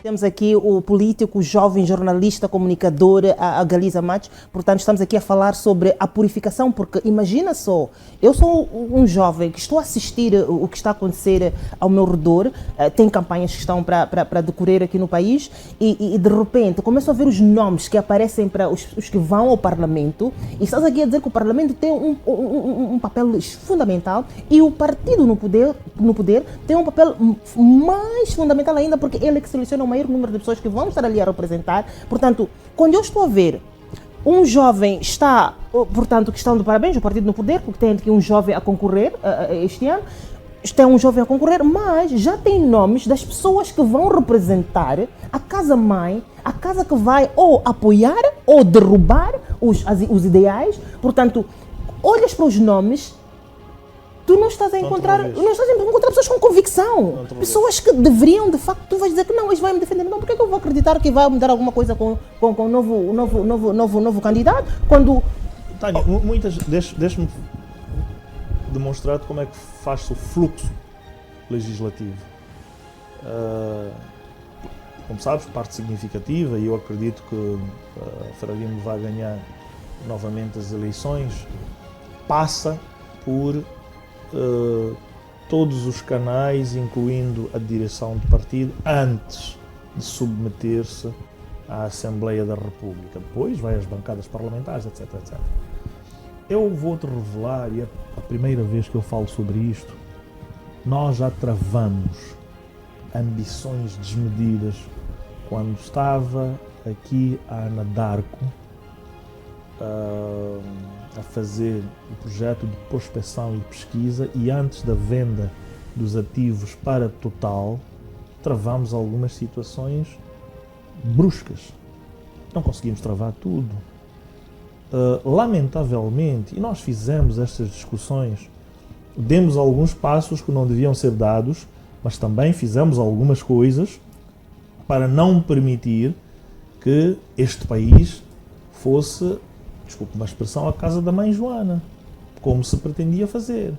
Temos aqui o político, jovem jornalista, comunicador, a Galiza Matos. Portanto, estamos aqui a falar sobre a purificação, porque imagina só, eu sou um jovem que estou a assistir o que está a acontecer ao meu redor, tem campanhas que estão para decorrer aqui no país e de repente começo a ver os nomes que aparecem para os que vão ao Parlamento e estás aqui a dizer que o Parlamento tem um papel fundamental e o partido no poder tem um papel mais fundamental ainda, porque ele é que seleciona o maior número de pessoas que vão estar ali a representar. Portanto, quando eu estou a ver um jovem está, portanto, que estão de parabéns, o partido no poder, porque tem aqui um jovem a concorrer este ano, tem um jovem a concorrer, mas já tem nomes das pessoas que vão representar a casa-mãe, a casa que vai ou apoiar ou derrubar os ideais. Portanto, olhas para os nomes, tu não estás a encontrar pessoas com convicção, pessoas que deveriam, de facto, tu vais dizer que não, eles vão me defender. Não, porque é que eu vou acreditar que vai mudar alguma coisa com o novo candidato, quando... Tânia, deixa-me demonstrar-te como é que faz-se o fluxo legislativo. Como sabes, parte significativa, e eu acredito que Frelimo vai ganhar novamente as eleições, passa por todos os canais, incluindo a direção do partido, antes de submeter-se à Assembleia da República. Depois vai às bancadas parlamentares, etc, etc. Eu vou-te revelar, e é a primeira vez que eu falo sobre isto, nós já travamos ambições desmedidas quando estava aqui a Ana Darko a fazer o projeto de prospecção e pesquisa, e antes da venda dos ativos para Total, travamos algumas situações bruscas. Não conseguimos travar tudo. Lamentavelmente, e nós fizemos estas discussões, demos alguns passos que não deviam ser dados, mas também fizemos algumas coisas para não permitir que este país fosse, desculpe uma expressão, a casa da mãe Joana, como se pretendia fazer.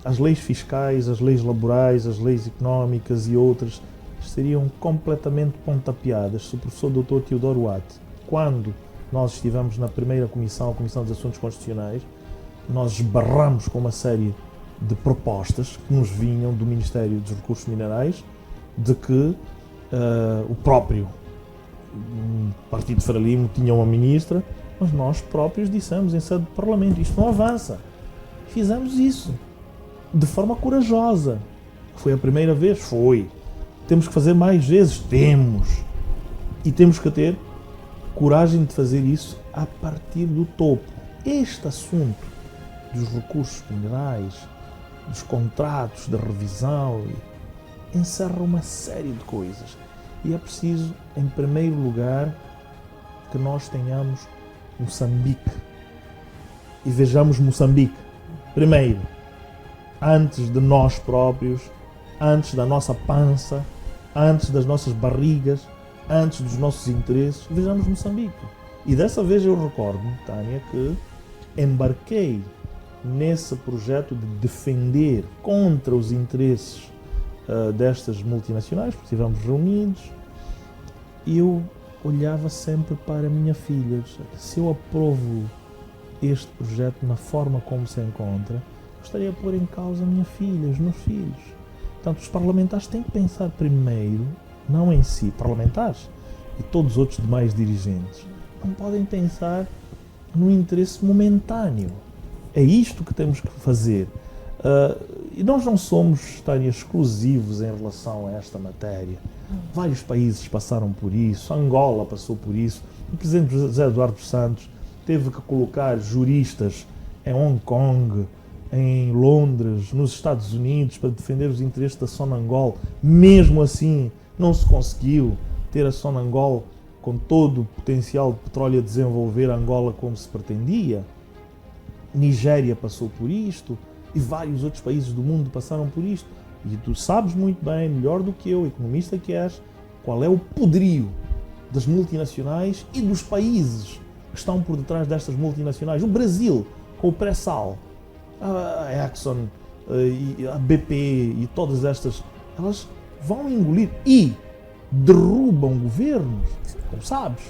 As leis fiscais, as leis laborais, as leis económicas e outras seriam completamente pontapeadas se o professor Dr. Teodoro Watt, quando nós estivemos na primeira comissão, a Comissão dos Assuntos Constitucionais, nós esbarramos com uma série de propostas que nos vinham do Ministério dos Recursos Minerais, de que o próprio Partido Frelimo tinha uma ministra, mas nós próprios dissemos em sede de Parlamento, isto não avança. Fizemos isso de forma corajosa. Foi a primeira vez? Foi. Temos que fazer mais vezes? Temos. E temos que ter coragem de fazer isso a partir do topo. Este assunto dos recursos minerais, dos contratos de revisão, encerra uma série de coisas. E é preciso, em primeiro lugar, que nós tenhamos Moçambique. E vejamos Moçambique. Primeiro, antes de nós próprios, antes da nossa pança, antes das nossas barrigas, antes dos nossos interesses, vejamos Moçambique. E dessa vez eu recordo-me, Tânia, que embarquei nesse projeto de defender contra os interesses destas multinacionais, porque estivemos reunidos, e eu olhava sempre para a minha filha. Se eu aprovo este projeto na forma como se encontra, gostaria de pôr em causa a minha filha, os meus filhos. Portanto, os parlamentares têm que pensar primeiro, não em si, parlamentares e todos os outros demais dirigentes, não podem pensar no interesse momentâneo. É isto que temos que fazer. E nós não somos, Tânia, exclusivos em relação a esta matéria. Vários países passaram por isso, Angola passou por isso. O presidente José Eduardo Santos teve que colocar juristas em Hong Kong, em Londres, nos Estados Unidos, para defender os interesses da Sonangol. Mesmo assim, não se conseguiu ter a Sonangol com todo o potencial de petróleo a desenvolver Angola como se pretendia. Nigéria passou por isto e vários outros países do mundo passaram por isto. E tu sabes muito bem, melhor do que eu, economista que és, qual é o poderio das multinacionais e dos países que estão por detrás destas multinacionais. O Brasil, com o pré-sal, a Exxon, a BP e todas estas, elas vão engolir e derrubam governos. Como sabes,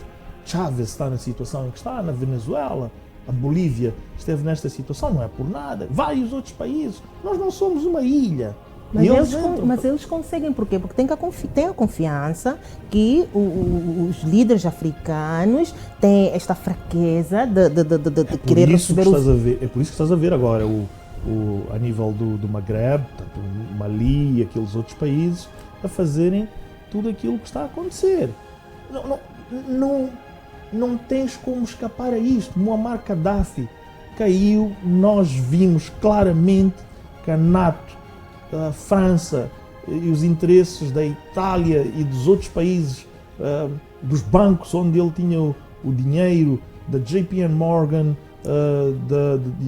Chávez está na situação em que está, na Venezuela, a Bolívia esteve nesta situação, não é por nada. Vários outros países. Nós não somos uma ilha. Mas eles conseguem, por quê? Porque tem a confiança que os líderes africanos têm esta fraqueza de querer receber os... É por isso que estás a ver agora, a nível do Maghreb, Mali e aqueles outros países, a fazerem tudo aquilo que está a acontecer. Não tens como escapar a isto. Muammar Gaddafi caiu, nós vimos claramente que a NATO, a França e os interesses da Itália e dos outros países, dos bancos onde ele tinha o dinheiro, da JP Morgan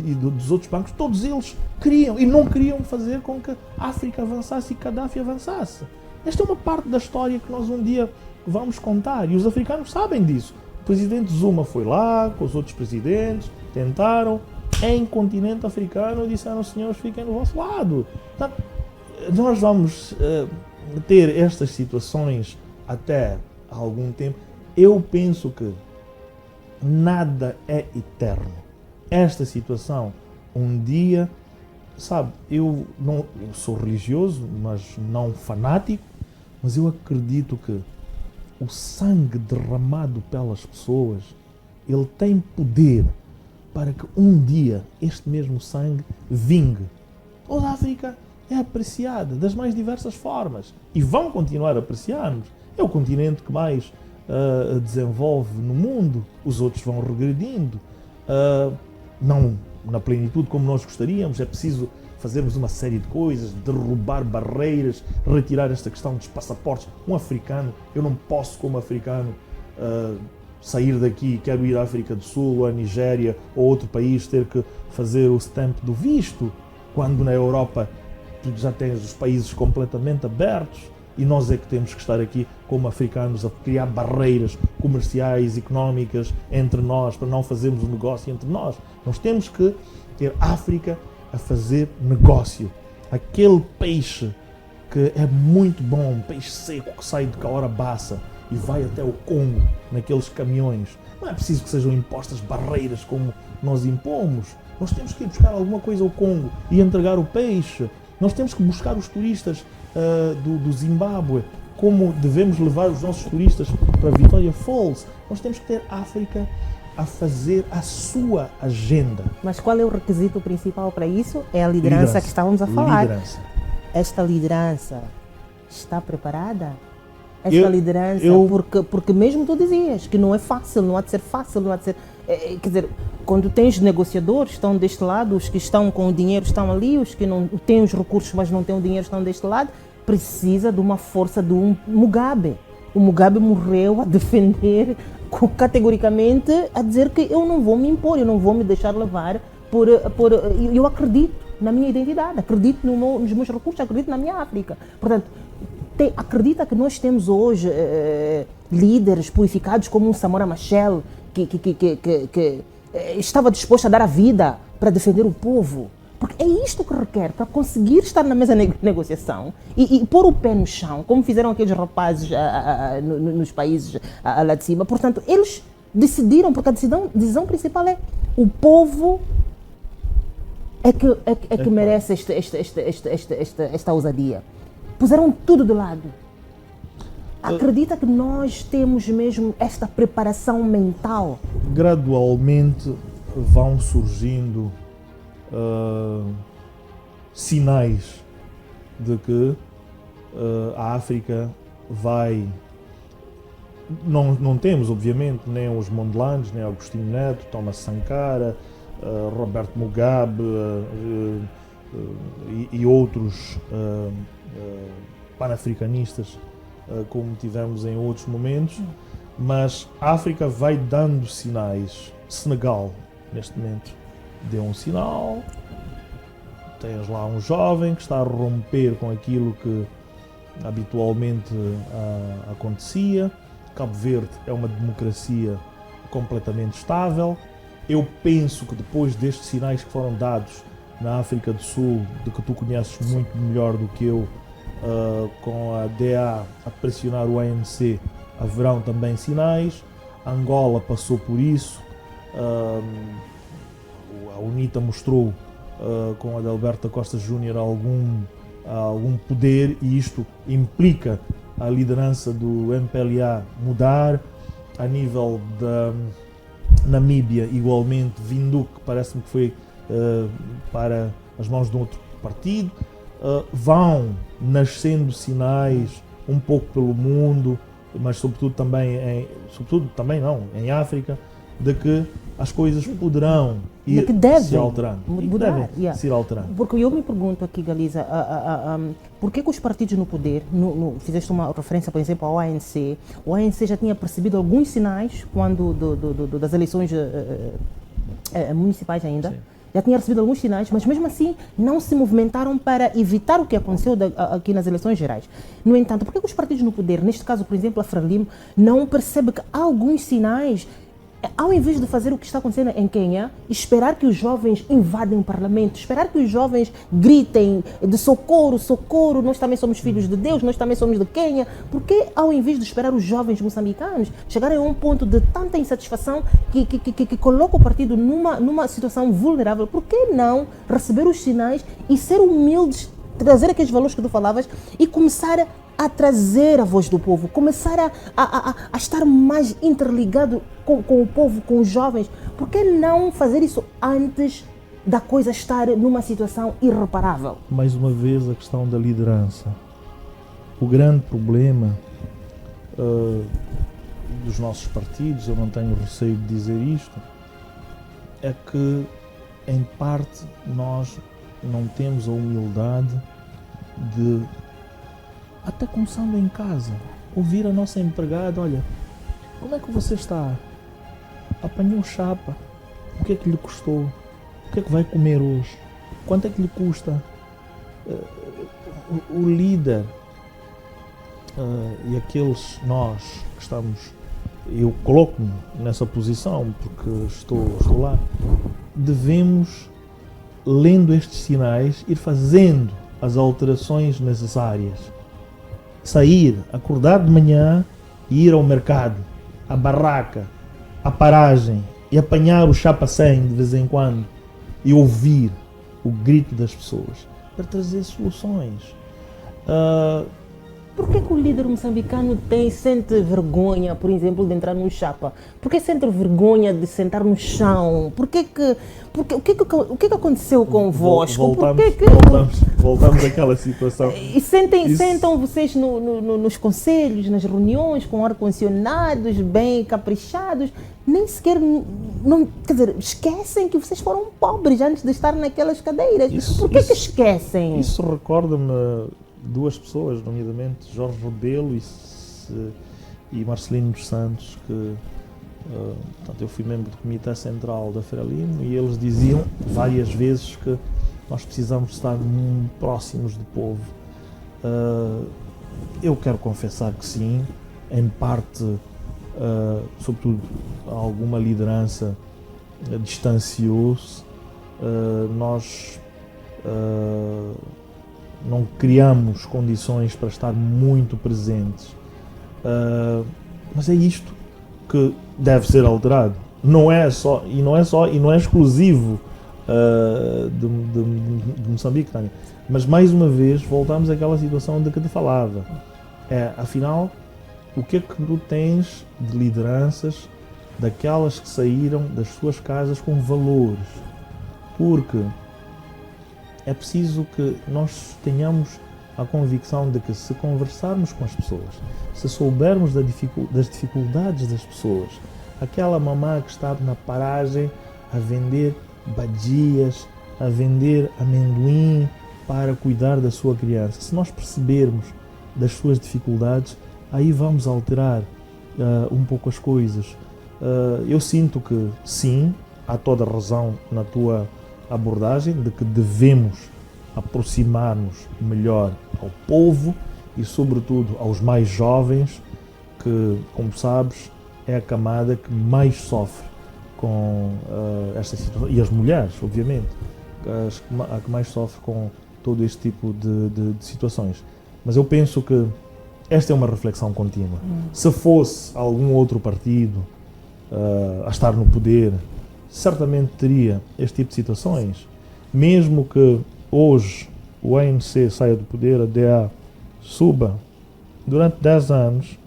e dos outros bancos, todos eles queriam e não queriam fazer com que a África avançasse e Gaddafi avançasse. Esta é uma parte da história que nós um dia vamos contar e os africanos sabem disso. O presidente Zuma foi lá com os outros presidentes, tentaram, em continente africano, disseram: senhores, fiquem do vosso lado. Portanto, nós vamos ter estas situações até algum tempo. Eu penso que nada é eterno. Esta situação, um dia, sabe, eu sou religioso, mas não fanático, mas eu acredito que o sangue derramado pelas pessoas, ele tem poder para que um dia este mesmo sangue vingue. Toda a África é apreciada das mais diversas formas e vão continuar a apreciar-nos. É o continente que mais desenvolve no mundo, os outros vão regredindo, não na plenitude como nós gostaríamos. É preciso fazermos uma série de coisas, derrubar barreiras, retirar esta questão dos passaportes. Um africano, eu não posso como africano sair daqui, quero ir à África do Sul, ou à Nigéria, ou outro país, ter que fazer o stamp do visto, quando na Europa tu já tens os países completamente abertos e nós é que temos que estar aqui como africanos a criar barreiras comerciais, económicas entre nós, para não fazermos um negócio entre nós. Nós temos que ter África a fazer negócio. Aquele peixe que é muito bom, um peixe seco que sai de Caora-Bassa e vai até o Congo, naqueles caminhões. Não é preciso que sejam impostas barreiras como nós impomos. Nós temos que ir buscar alguma coisa ao Congo e entregar o peixe. Nós temos que buscar os turistas do Zimbábue, como devemos levar os nossos turistas para Victoria Falls. Nós temos que ter África a fazer a sua agenda. Mas qual é o requisito principal para isso? É a liderança que estávamos a falar. Liderança. Esta liderança está preparada? Esta liderança, porque mesmo tu dizias que não é fácil, não há de ser fácil, não há de ser... quer dizer, quando tens negociadores, estão deste lado, os que estão com o dinheiro estão ali, os que não têm os recursos mas não têm o dinheiro estão deste lado, precisa de uma força de um Mugabe. O Mugabe morreu a defender categoricamente, a dizer que eu não vou me impor, eu não vou me deixar levar por eu acredito na minha identidade, acredito nos meus recursos, acredito na minha África. Portanto, acredita que nós temos hoje líderes purificados como um Samora Machel, que estava disposto a dar a vida para defender o povo. Porque é isto que requer para conseguir estar na mesa de negociação e pôr o pé no chão, como fizeram aqueles rapazes nos países lá de cima. Portanto, eles decidiram, porque a decisão principal é o povo é que merece esta ousadia. Puseram tudo de lado. Acredita que nós temos mesmo esta preparação mental? Gradualmente vão surgindo sinais de que a África vai... Não temos, obviamente, nem os Mondlanes, nem Agostinho Neto, Thomas Sankara, Roberto Mugabe e outros panafricanistas como tivemos em outros momentos, mas a África vai dando sinais. Senegal, neste momento, deu um sinal. Tens lá um jovem que está a romper com aquilo que habitualmente acontecia. Cabo Verde é uma democracia completamente estável. Eu penso que depois destes sinais que foram dados na África do Sul, de que tu conheces muito melhor do que eu, com a DA a pressionar o ANC, haverão também sinais. Angola passou por isso. A UNITA mostrou com Adalberto Costa Júnior algum poder, e isto implica a liderança do MPLA mudar. A nível da Namíbia, igualmente, Windhoek parece-me que foi para as mãos de um outro partido. Vão nascendo sinais um pouco pelo mundo, mas sobretudo também em África, de que as coisas poderão ir se alterando. Se ir alterando. Porque eu me pergunto aqui, Galiza, por que os partidos no poder, fizeste uma referência, por exemplo, ao ANC, o ANC já tinha percebido alguns sinais quando das eleições municipais ainda, sim, já tinha recebido alguns sinais, mas mesmo assim não se movimentaram para evitar o que aconteceu aqui nas eleições gerais. No entanto, por que os partidos no poder, neste caso, por exemplo, a Frelimo, não percebe que há alguns sinais, ao invés de fazer o que está acontecendo em Quênia, esperar que os jovens invadem o parlamento, esperar que os jovens gritem de socorro, socorro, nós também somos filhos de Deus, nós também somos de Quênia, porque ao invés de esperar os jovens moçambicanos chegarem a um ponto de tanta insatisfação que coloca o partido numa situação vulnerável, por que não receber os sinais e ser humildes, trazer aqueles valores que tu falavas e começar a trazer a voz do povo, começar a estar mais interligado com o povo, com os jovens? Por que não fazer isso antes da coisa estar numa situação irreparável? Mais uma vez, a questão da liderança. O grande problema dos nossos partidos, eu não tenho receio de dizer isto, é que, em parte, nós não temos a humildade de, até começando em casa, ouvir a nossa empregada: olha, como é que você está? Apanhou chapa? O que é que lhe custou? O que é que vai comer hoje? Quanto é que lhe custa? O líder e aqueles nós que estamos, eu coloco-me nessa posição porque estou lá, devemos, lendo estes sinais, ir fazendo as alterações necessárias. Sair, acordar de manhã e ir ao mercado, à barraca, à paragem, e apanhar o chapa 100 de vez em quando e ouvir o grito das pessoas para trazer soluções. Por que o líder moçambicano sente vergonha, por exemplo, de entrar num chapa? Por que sente vergonha de sentar no chão? O que que aconteceu convosco? Voltamos àquela situação. E sentam vocês nos conselhos, nas reuniões, com ar-condicionados, bem caprichados, nem sequer, quer dizer, esquecem que vocês foram pobres antes de estar naquelas cadeiras. Por que esquecem? Isso recorda-me duas pessoas, nomeadamente Jorge Rebelo e Marcelino dos Santos, que portanto, eu fui membro do Comitê Central da Frelimo, e eles diziam várias vezes que nós precisamos estar próximos do povo. Eu quero confessar que sim, em parte, sobretudo alguma liderança distanciou-se. Nós não criamos condições para estar muito presentes, mas é isto que deve ser alterado. Não é exclusivo de Moçambique, Tânia. Mas mais uma vez voltamos àquela situação de que te falava. Afinal, o que é que tu tens de lideranças daquelas que saíram das suas casas com valores? Porque é preciso que nós tenhamos a convicção de que, se conversarmos com as pessoas, se soubermos das dificuldades das pessoas, aquela mamã que está na paragem a vender badias, a vender amendoim para cuidar da sua criança, se nós percebermos das suas dificuldades, aí vamos alterar um pouco as coisas. Eu sinto que sim, há toda a razão na tua abordagem de que devemos aproximar-nos melhor ao povo e, sobretudo, aos mais jovens, que, como sabes, é a camada que mais sofre com esta situação, e as mulheres, obviamente, a que mais sofre com todo este tipo de situações. Mas eu penso que esta é uma reflexão contínua. Se fosse algum outro partido a estar no poder, certamente teria este tipo de situações. Mesmo que hoje o ANC saia do poder, a DA suba durante 10 anos,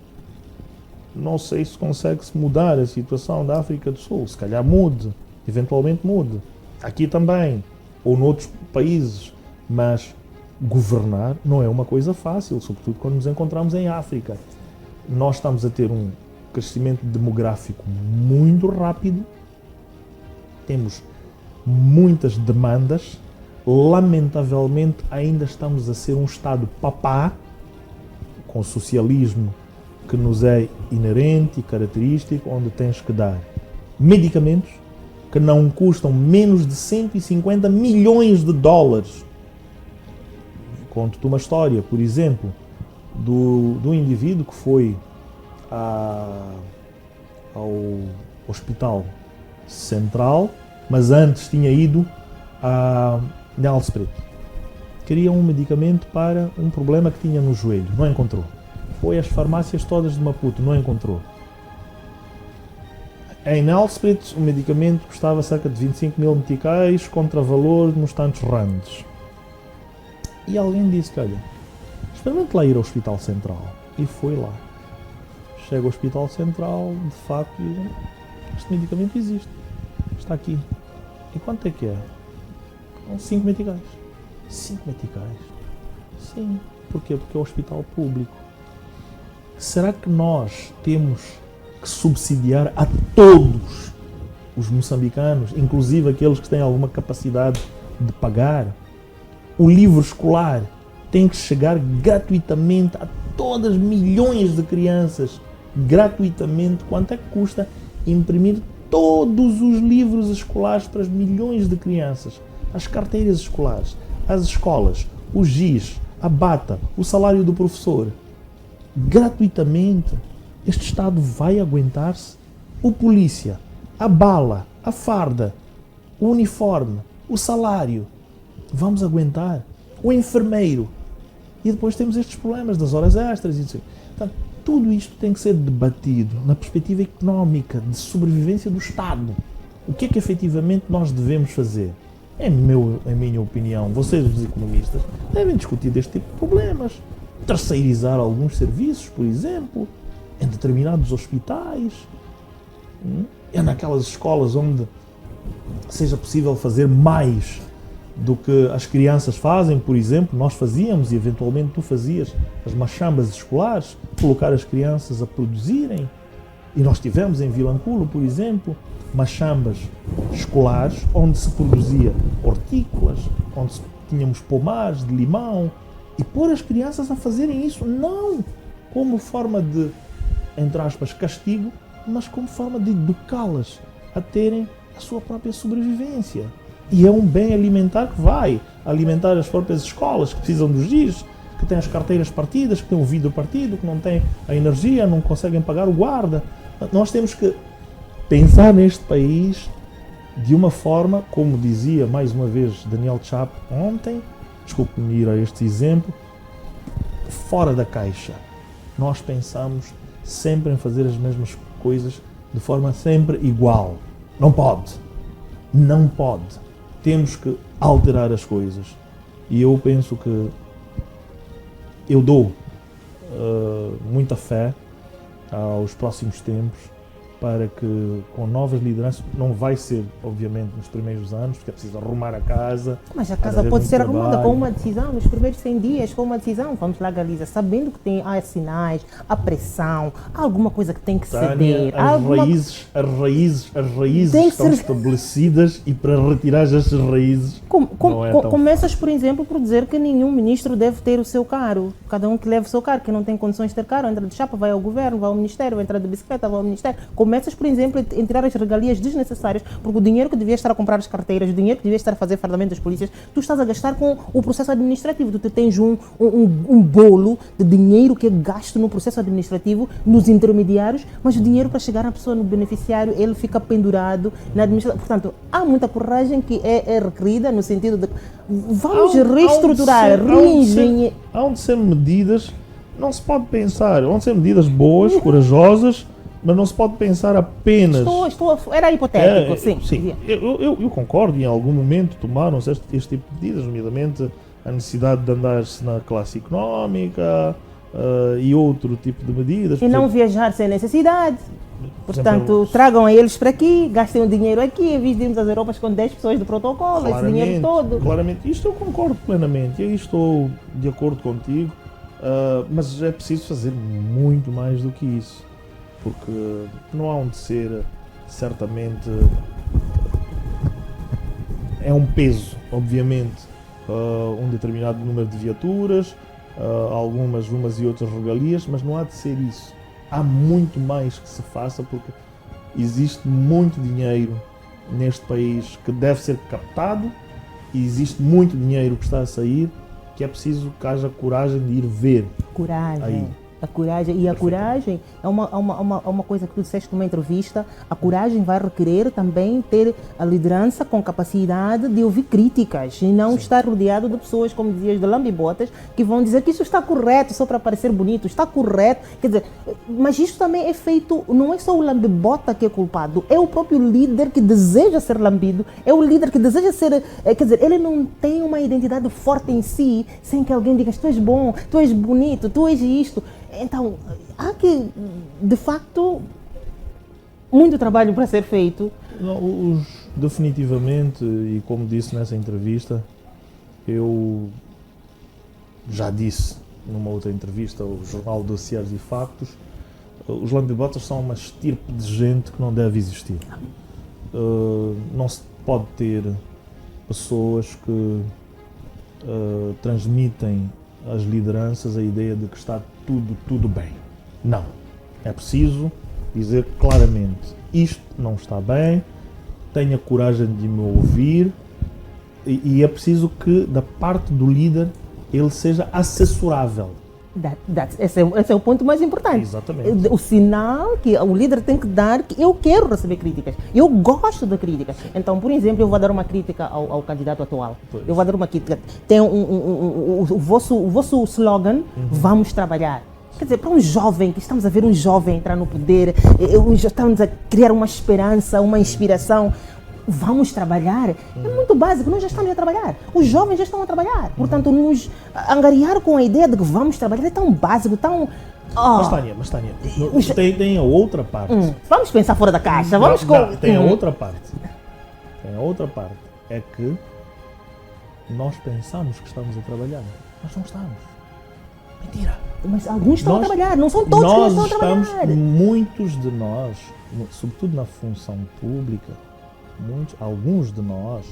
não sei se consegue-se mudar a situação da África do Sul. Se calhar mude, eventualmente mude. Aqui também, ou noutros países. Mas governar não é uma coisa fácil, sobretudo quando nos encontramos em África. Nós estamos a ter um crescimento demográfico muito rápido, temos muitas demandas, lamentavelmente ainda estamos a ser um Estado papá, com socialismo que nos é inerente e característico, onde tens que dar medicamentos que não custam menos de 150 milhões de dólares. Conto-te uma história, por exemplo, do indivíduo que foi ao Hospital Central, mas antes tinha ido a Nelspruit. Queria um medicamento para um problema que tinha no joelho, não encontrou. Foi às farmácias todas de Maputo, não encontrou. Em Nelspruit, o medicamento custava cerca de 25 mil meticais, contra valor nos tantos randes. E alguém disse que, olha, experimente lá ir ao Hospital Central. E foi lá. Chega ao Hospital Central, de facto, e diz, este medicamento existe. Está aqui. E quanto é que é? 5 meticais. 5 meticais? Sim. Porquê? Porque é um hospital público. Será que nós temos que subsidiar a todos os moçambicanos, inclusive aqueles que têm alguma capacidade de pagar? O livro escolar tem que chegar gratuitamente a todas milhões de crianças. Gratuitamente. Quanto é que custa imprimir todos os livros escolares para as milhões de crianças? As carteiras escolares, as escolas, o giz, a bata, o salário do professor. Gratuitamente. Este Estado vai aguentar-se? O polícia, a bala, a farda, o uniforme, o salário. Vamos aguentar? O enfermeiro. E depois temos estes problemas das horas extras. Então, tudo isto tem que ser debatido na perspectiva económica, de sobrevivência do Estado. O que é que efetivamente nós devemos fazer? Em minha opinião, vocês, os economistas, devem discutir deste tipo de problemas. Terceirizar alguns serviços, por exemplo, em determinados hospitais. É naquelas escolas onde seja possível fazer mais do que as crianças fazem, por exemplo, nós fazíamos e eventualmente tu fazias, as machambas escolares, colocar as crianças a produzirem. E nós tivemos em Vilanculo, por exemplo, machambas escolares onde se produzia hortícolas, onde tínhamos pomares de limão, e pôr as crianças a fazerem isso, não como forma de, entre aspas, castigo, mas como forma de educá-las a terem a sua própria sobrevivência. E é um bem alimentar que vai alimentar as próprias escolas que precisam dos giz, que têm as carteiras partidas, que têm o vidro partido, que não têm a energia, não conseguem pagar o guarda. Nós temos que pensar neste país de uma forma, como dizia mais uma vez Daniel Chapo ontem, desculpe-me ir a este exemplo, fora da caixa. Nós pensamos sempre em fazer as mesmas coisas de forma sempre igual. Não pode. Não pode. Temos que alterar as coisas. E eu penso que eu dou muita fé aos próximos tempos para que, com novas lideranças, não vai ser, obviamente, nos primeiros anos, porque é preciso arrumar a casa. Mas a casa pode ser arrumada com uma decisão, nos primeiros 100 dias, com uma decisão. Vamos lá, Galiza, sabendo que há sinais, há pressão, há alguma coisa que tem que ceder. As raízes estão estabelecidas e para retirar essas raízes começas, por exemplo, por dizer que nenhum ministro deve ter o seu carro. Cada um que leva o seu carro, que não tem condições de ter carro, entra de chapa, vai ao governo, vai ao ministério, entra de bicicleta, vai ao ministério. Começas, por exemplo, a tirar as regalias desnecessárias, porque o dinheiro que devias estar a comprar as carteiras, o dinheiro que devias estar a fazer fardamento das polícias, tu estás a gastar com o processo administrativo. Tu tens um bolo de dinheiro que é gasto no processo administrativo, nos intermediários, mas o dinheiro para chegar à pessoa, no beneficiário, ele fica pendurado na administração. Portanto, há muita coragem que é requerida, no sentido sentido de vamos reestruturar, reengenhar. Há de ser medidas, não se pode pensar, há de ser medidas boas, corajosas, mas não se pode pensar apenas... Era hipotético, sim. Eu concordo, em algum momento tomaram-se este tipo de medidas, nomeadamente a necessidade de andar-se na classe económica e outro tipo de medidas. E não viajar sem necessidade. Portanto, tragam a eles para aqui, gastem o dinheiro aqui, em vez de irmos às Europas com 10 pessoas de protocolo, esse dinheiro todo. Claramente, isto eu concordo plenamente, e aí estou de acordo contigo, mas é preciso fazer muito mais do que isso, porque não há onde ser, certamente, é um peso, obviamente, um determinado número de viaturas, algumas umas e outras regalias, mas não há de ser isso. Há muito mais que se faça, porque existe muito dinheiro neste país que deve ser captado e existe muito dinheiro que está a sair, que é preciso que haja coragem de ir ver. Coragem. Aí. A coragem, e a coragem é uma coisa que tu disseste numa entrevista, a coragem vai requerer também ter a liderança com capacidade de ouvir críticas e não estar rodeado de pessoas, como dizias, de lambibotas, que vão dizer que isso está correto só para parecer bonito, está correto, quer dizer, mas isso também é feito, não é só o lambibota que é culpado, é o próprio líder que deseja ser lambido, é o líder que deseja ser, quer dizer, ele não tem uma identidade forte em si, sem que alguém diga, tu és bom, tu és bonito, tu és isto. Então, há que, de facto, muito trabalho para ser feito. Não, definitivamente, e como disse nessa entrevista, eu já disse numa outra entrevista ao jornal Dossiers e Factos, os lambibotas são uma estirpe de gente que não deve existir. Não se pode ter pessoas que transmitem às lideranças a ideia de que está tudo bem. Não. É preciso dizer claramente, isto não está bem, tenha coragem de me ouvir e é preciso que da parte do líder ele seja assessorável. Esse é o ponto mais importante. Exatamente. O sinal que o líder tem que dar que eu quero receber críticas, eu gosto de críticas. Então, por exemplo, eu vou dar uma crítica ao candidato atual. Pois. Eu vou dar uma crítica. Tem o vosso slogan, vamos trabalhar. Quer dizer, para um jovem, que estamos a ver um jovem entrar no poder, estamos a criar uma esperança, uma inspiração. Vamos trabalhar, é muito básico, nós já estamos a trabalhar, os jovens já estão a trabalhar, portanto nos angariar com a ideia de que vamos trabalhar é tão básico, tão... Mas Tânia, tem a outra parte. Vamos pensar fora da caixa, vamos com... Tem a outra parte, é que nós pensamos que estamos a trabalhar, nós não estamos. Mentira. Mas alguns estão a trabalhar, não são todos que não estão a trabalhar. Muitos de nós, sobretudo na função pública, alguns de nós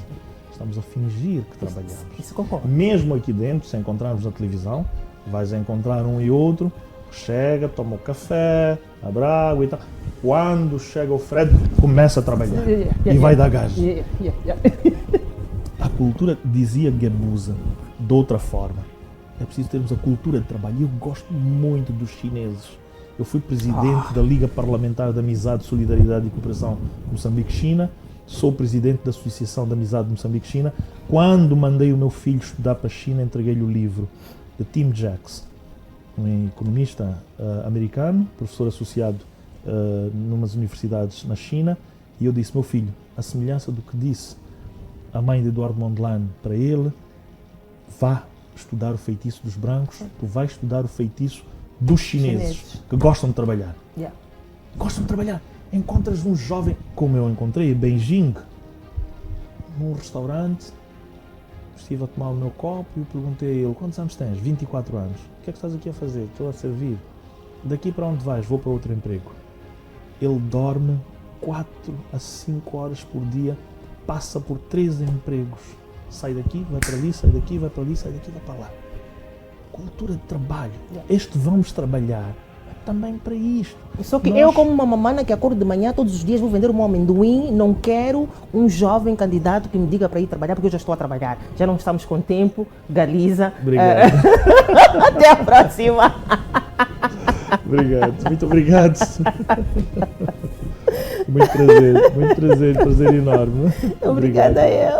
estamos a fingir que trabalhamos. Isso concordo. Mesmo aqui dentro, se encontrarmos na televisão, vais encontrar um e outro, chega, toma o café, abre água e tal. Quando chega o Fred, começa a trabalhar e vai dar gás. A cultura, dizia Guebuza, de outra forma, é preciso termos a cultura de trabalho. Eu gosto muito dos chineses. Eu fui presidente da Liga Parlamentar de Amizade, Solidariedade e Cooperação Moçambique-China. Sou presidente da Associação de Amizade de Moçambique-China. Quando mandei o meu filho estudar para a China, entreguei-lhe o livro de Tim Jacks, um economista americano, professor associado numas universidades na China, e eu disse, meu filho, a semelhança do que disse a mãe de Eduardo Mondlane para ele, vá estudar o feitiço dos brancos, tu vais estudar o feitiço dos chineses. Que gostam de trabalhar. Gostam de trabalhar. Encontras um jovem, como eu encontrei em Beijing, num restaurante, estive a tomar o meu copo e perguntei a ele, quantos anos tens? 24 anos. O que é que estás aqui a fazer? Estou a servir. Daqui para onde vais? Vou para outro emprego. Ele dorme 4 a 5 horas por dia, passa por 3 empregos. Sai daqui, vai para ali, sai daqui, vai para ali, sai daqui, vai para lá. Cultura de trabalho. Este vamos trabalhar também para isto. Só que eu, como uma mamana que acordo de manhã todos os dias, vou vender um amendoim, não quero um jovem candidato que me diga para ir trabalhar, porque eu já estou a trabalhar. Já não estamos com tempo. Galiza. Obrigado. Até a próxima. Obrigado, muito obrigado. Muito prazer enorme. Obrigada a eu.